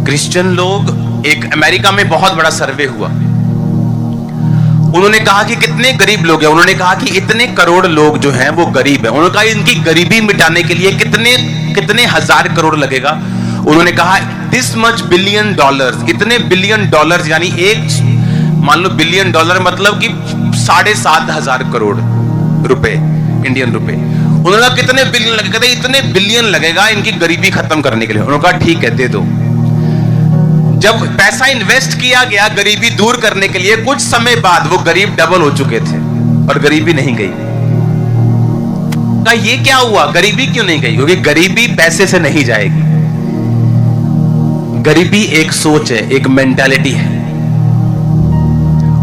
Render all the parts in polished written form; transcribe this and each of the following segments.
Christian लोग, एक America में बहुत बड़ा सर्वे हुआ, उन्होंने कहा कि कितने गरीब लोग हैं। उन्होंने कहा कि इतने करोड़ लोग जो हैं वो गरीब हैं। उन्होंने कहा इनकी गरीबी मिटाने के लिए कितने कितने हजार करोड़ लगेगा। उन्होंने कहा दिस मच बिलियन डॉलर्स, इतने बिलियन डॉलर्स, यानी एक, मान लो बिलियन डॉलर मतलब कि 7,500 करोड़ रुपए, इंडियन रुपए। उन्होंने कहा कितने बिलियन लगेगा, कहते इतने बिलियन लगेगा इनकी गरीबी खत्म करने के लिए। उन्होंने कहा ठीक है, दे दो। जब पैसा इन्वेस्ट किया गया गरीबी दूर करने के लिए, कुछ समय बाद वो गरीब डबल हो चुके थे और गरीबी नहीं गई। कहा ये क्या हुआ, गरीबी क्यों नहीं गई? क्योंकि गरीबी पैसे से नहीं जाएगी। गरीबी एक सोच है, एक मेंटालिटी है।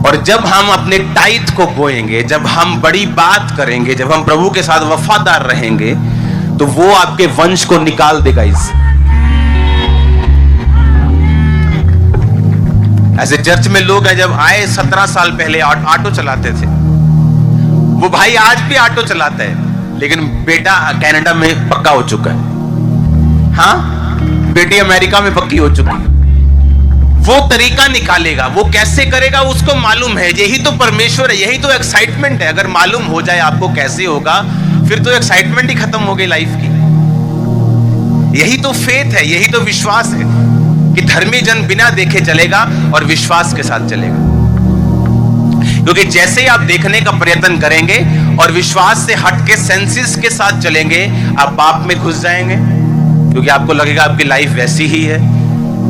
और जब हम अपने टाइट को बोएंगे, जब हम बड़ी बात करेंगे, जब हम प्रभु के साथ वफादार रहेंगे, तो वो आपके वंश को निकाल देगा इससे। ऐसे चर्च में लोग हैं, जब आए 17 साल पहले ऑटो चलाते थे, वो भाई आज भी ऑटो चलाता है, लेकिन बेटा कनाडा में पक्का हो चुका है, हाँ, बेटी अमेरिका में पक्की हो चुकी है। वो तरीका निकालेगा, वो कैसे करेगा उसको मालूम है। यही तो परमेश्वर है, यही तो एक्साइटमेंट है। अगर मालूम हो जाए आपको कैसे होगा, फिर तो एक्साइटमेंट ही खत्म हो गई लाइफ की। यही तो फेथ है, यही तो विश्वास है कि धर्मी जन बिना देखे चलेगा और विश्वास के साथ चलेगा। क्योंकि जैसे ही आप देखने का प्रयत्न करेंगे और विश्वास से हटके सेंसेस के साथ चलेंगे, आप पाप में घुस जाएंगे। क्योंकि आपको लगेगा आपकी लाइफ वैसी ही है,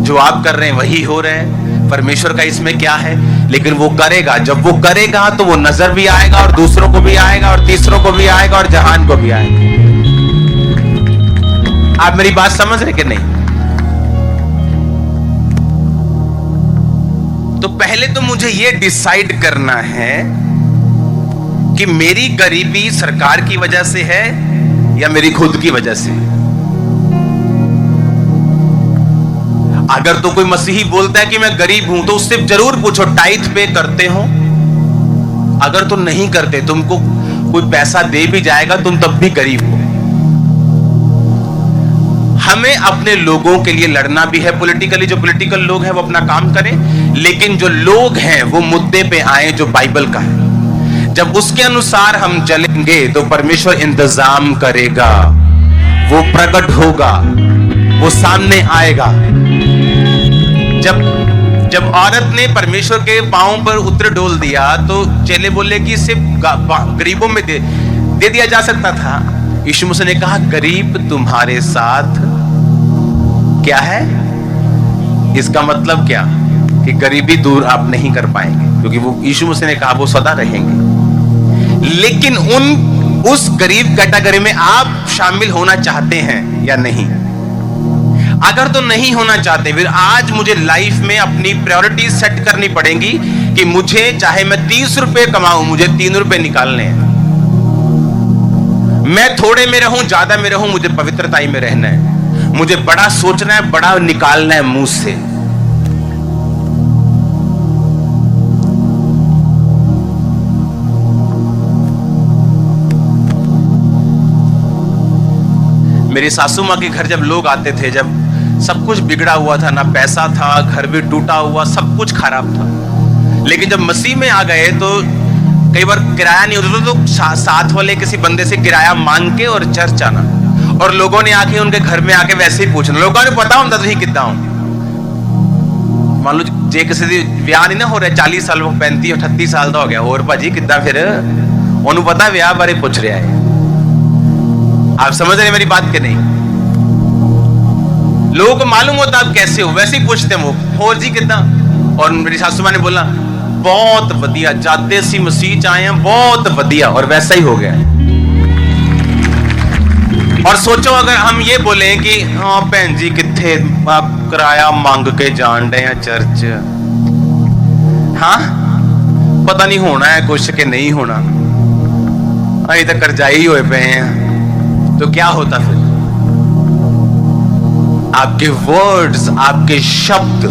जो आप कर रहे हैं वही हो रहे हैं, परमेश्वर का इसमें क्या है। लेकिन वो करेगा, जब वो करेगा तो वो नजर भी आएगा और दूसरों को भी आएगा और तीसरों को भी आएगा और जहान को भी आएगा। आप मेरी बात समझ रहे कि नहीं? तो पहले तो मुझे ये डिसाइड करना है कि मेरी गरीबी सरकार की वजह से है या मेरी खुद की वजह से। अगर तो कोई मसीही बोलता है कि मैं गरीब हूं, तो उससे जरूर पूछो टाइथ पे करते हो? अगर तुम नहीं करते, तुमको कोई पैसा दे भी जाएगा, तुम तब भी गरीब हो। हमें अपने लोगों के लिए लड़ना भी है पॉलिटिकली। जो पॉलिटिकल लोग हैं वो अपना काम करें, लेकिन जो लोग हैं वो मुद्दे पे आए जो बाइबल का है। जब उसके अनुसार हम चलेंगे तो परमेश्वर इंतजाम करेगा, वो प्रकट होगा, वो सामने आएगा। जब औरत ने परमेश्वर के पांव पर उतर डोल दिया, तो चेले बोले कि सिर्फ गरीबों में दे दिया जा सकता था। यीशु मसीह ने कहा गरीब तुम्हारे साथ क्या है? इसका मतलब क्या कि गरीबी दूर आप नहीं कर पाएंगे, क्योंकि वो यीशु मसीह ने कहा वो सदा रहेंगे। लेकिन उस गरीब कैटेगरी में आप शामिल होना चाहते हैं या नहीं? अगर तो नहीं होना चाहते, फिर आज मुझे लाइफ में अपनी प्रायोरिटी सेट करनी पड़ेगी कि मुझे चाहे मैं 30 रुपए कमाऊं, मुझे 3 रुपए निकालने हैं। मैं थोड़े में रहूं, ज्यादा में रहूं, मुझे पवित्रताई में रहना है। मुझे बड़ा सोचना है, बड़ा निकालना है मुंह से। मेरी सासू माँ के घर जब लोग आते थे, जब सब कुछ बिगड़ा हुआ था, ना पैसा था, घर भी टूटा हुआ, सब कुछ खराब था, लेकिन जब मसीह में आ गए तो कई बार किराया नहीं होता तो साथ वाले किसी बंदे से किराया मांग के और चर्च आना, और लोगों ने आके उनके घर में आके वैसे ही पूछना। लोगों ने पता होता तुम कितना हो। मान लो जे किसी ब्याह नहीं ना हो रहा, 40 साल, वो 35-38 साल का हो गया, और भाजी कितना, फिर उन्होंने पता ब्याह बारे पूछ रहा है। आप समझ रहे मेरी बात के नहीं? लोगों को मालूम होता आप कैसे हो, वैसे ही पूछते हैं वो, और जी कितना। और मेरी सासू माँ ने बोला बहुत वधिया, जाते सी मसीह च आए हैं, बहुत वधिया, और वैसा ही हो गया। और सोचो अगर हम ये बोले कि हाँ भैन जी किथे आप किराया मांग के जान रहे हैं चर्च, हाँ पता नहीं होना है कुछ के नहीं होना, अभी तक करजाई हुए पे हैं, तो क्या होता फिर? आपके वर्ड्स, आपके शब्द,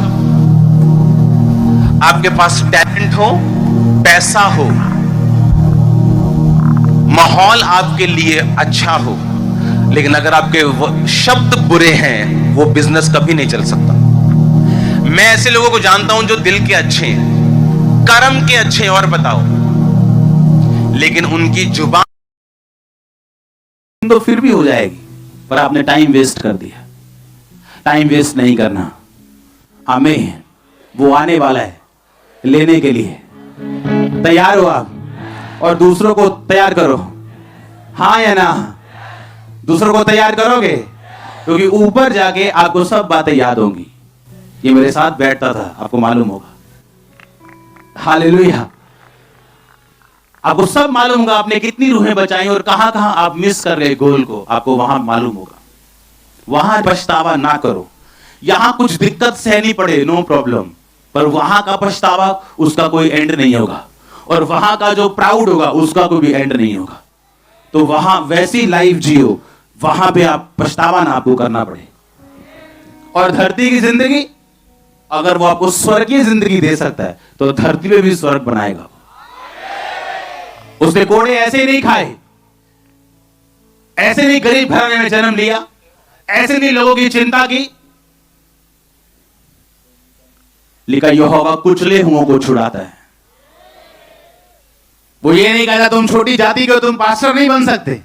आपके पास टैलेंट हो, पैसा हो, माहौल आपके लिए अच्छा हो, लेकिन अगर आपके शब्द बुरे हैं, वो बिजनेस कभी नहीं चल सकता। मैं ऐसे लोगों को जानता हूं जो दिल के अच्छे हैं, कर्म के अच्छे हैं, और बताओ, लेकिन उनकी जुबान तो फिर भी हो जाएगी, पर आपने टाइम वेस्ट कर दिया। टाइम वेस्ट नहीं करना। आमीन। वो आने वाला है लेने के लिए। तैयार हो आप? और दूसरों को तैयार करो, हाँ या ना? दूसरों को तैयार करोगे? क्योंकि ऊपर जाके आपको सब बातें याद होंगी। ये मेरे साथ बैठता था, आपको मालूम होगा। हालेलुया। आपको सब मालूम होगा आपने कितनी रूहें बचाई और कहां कहां आप मिस कर गए गोल को, आपको वहां मालूम होगा। वहां पछतावा ना करो। यहां कुछ दिक्कत सहनी पड़े, नो प्रॉब्लम, पर वहां का पछतावा उसका कोई एंड नहीं होगा, और वहां का जो प्राउड होगा उसका कोई भी एंड नहीं होगा। तो वहां वैसी लाइफ जियो, वहां पे आप पछतावा ना आपको करना पड़े। और धरती की जिंदगी, अगर वो आपको स्वर्गीय जिंदगी दे सकता है तो धरती पे भी स्वर्ग बनाएगा। उसने कोड़े ऐसे नहीं खाए, ऐसे नहीं गरीब घराने में जन्म लिया, ऐसे नहीं लोगों की चिंता की। लिखा यहोवा कुचले हुओं को छुड़ाता है। वो ये नहीं कहता तुम छोटी जाति के हो, तुम पास्टर नहीं बन सकते।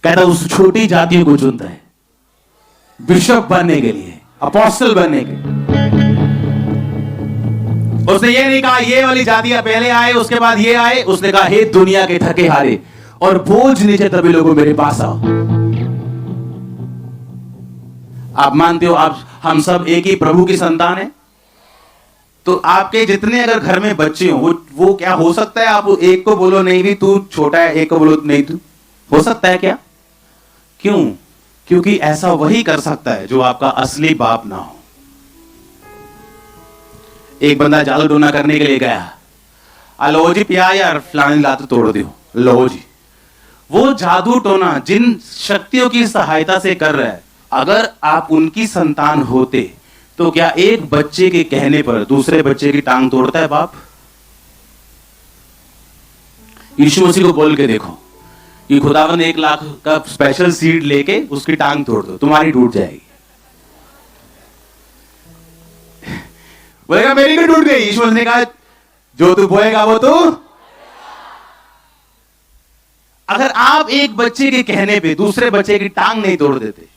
कहता उस छोटी जातियों को चुनता है बिशप बनने के लिए, अपोस्टल बनने के। उसने ये नहीं कहा ये वाली जातियां पहले आए उसके बाद ये आए। उसने कहा हे दुनिया के थके हारे और बोझ नीचे तभी लोगों मेरे पास आओ। आप मानते हो आप हम सब एक ही प्रभु की संतान है? तो आपके जितने अगर घर में बच्चे हो, वो क्या हो सकता है आप एक को बोलो नहीं भी तू छोटा है, एक को बोलो नहीं तू, हो सकता है क्या? क्यों? क्योंकि ऐसा वही कर सकता है जो आपका असली बाप ना हो। एक बंदा जादू टोना करने के लिए गया, लो जी पिया यार फलाने लात तोड़ दियो, लो जी। वो जादू टोना जिन शक्तियों की सहायता से कर रहा है, अगर आप उनकी संतान होते तो क्या एक बच्चे के कहने पर दूसरे बच्चे की टांग तोड़ता है बाप? यीशु मसीह को बोल के देखो कि खुदावंद 1 लाख का स्पेशल सीड लेके उसकी टांग तोड़ दो, तुम्हारी टूट जाएगी। बोलेगा मेरी भी टूट गई। यीशु ने कहा जो तू बोएगा वो तू। अगर आप एक बच्चे के कहने पे दूसरे बच्चे की टांग नहीं तोड़ देते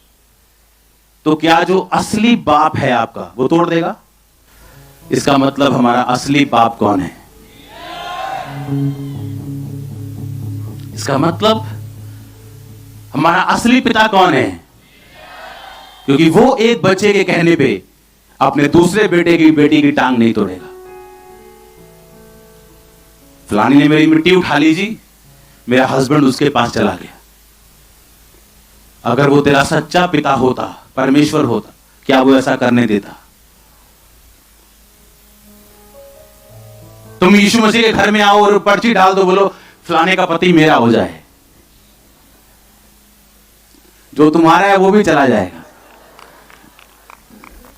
तो क्या जो असली बाप है आपका वो तोड़ देगा? इसका मतलब हमारा असली बाप कौन है? इसका मतलब हमारा असली पिता कौन है? क्योंकि वो एक बच्चे के कहने पे अपने दूसरे बेटे की बेटी की टांग नहीं तोड़ेगा। फलानी ने मेरी मिट्टी उठा ली जी, मेरा हस्बैंड उसके पास चला गया। अगर वो तेरा सच्चा पिता होता, परमेश्वर होता, क्या वो ऐसा करने देता? तुम यीशु मसीह के घर में आओ और पर्ची डाल दो, बोलो फलाने का पति मेरा हो जाए, जो तुम्हारा है वो भी चला जाएगा।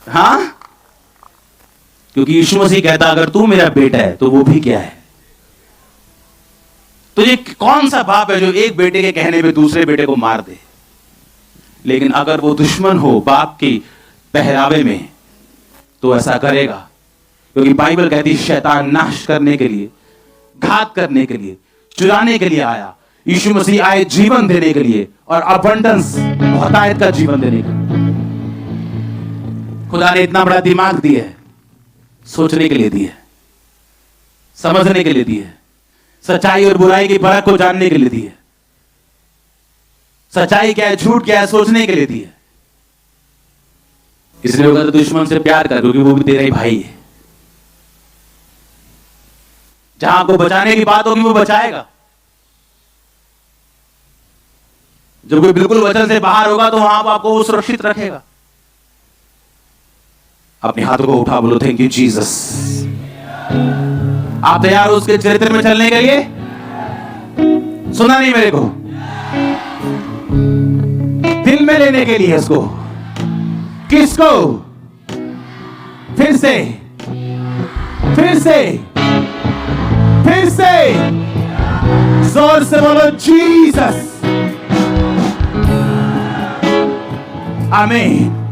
हां, क्योंकि यीशु मसीह कहता अगर तू मेरा बेटा है तो वो भी क्या है? तो ये कौन सा बाप है जो एक बेटे के कहने पे दूसरे बेटे को मार दे? लेकिन अगर वो दुश्मन हो बाप की पहरावे में तो ऐसा करेगा, क्योंकि बाइबल कहती है शैतान नाश करने के लिए, घात करने के लिए, चुराने के लिए आया। यीशु मसीह आए जीवन देने के लिए, और अबंडेंस, बहुतायत का जीवन देने के लिए। खुदा ने इतना बड़ा दिमाग दिया है, सोचने के लिए दिया है, समझने के लिए दिया है, सच्चाई और बुराई की फर्क को जानने के लिए दिया है, सच्चाई क्या है झूठ क्या है सोचने के लिए दिया है। इसलिए अगर दुश्मन से प्यार कर, क्योंकि वो भी तेरा ही भाई है। जहां आपको बचाने की बात होगी वो बचाएगा। जब कोई बिल्कुल वचन से बाहर होगा तो वहां आपको वो सुरक्षित रखेगा। अपने हाथों को उठा, बोलो थैंक यू जीसस। आप तैयार हो उसके चरित्र में चलने के लिए? सुना नहीं मेरे को? दिल में लेने के लिए इसको। किसको? फिर से, फिर से, फिर से जोर से बोलो जीसस। आमीन।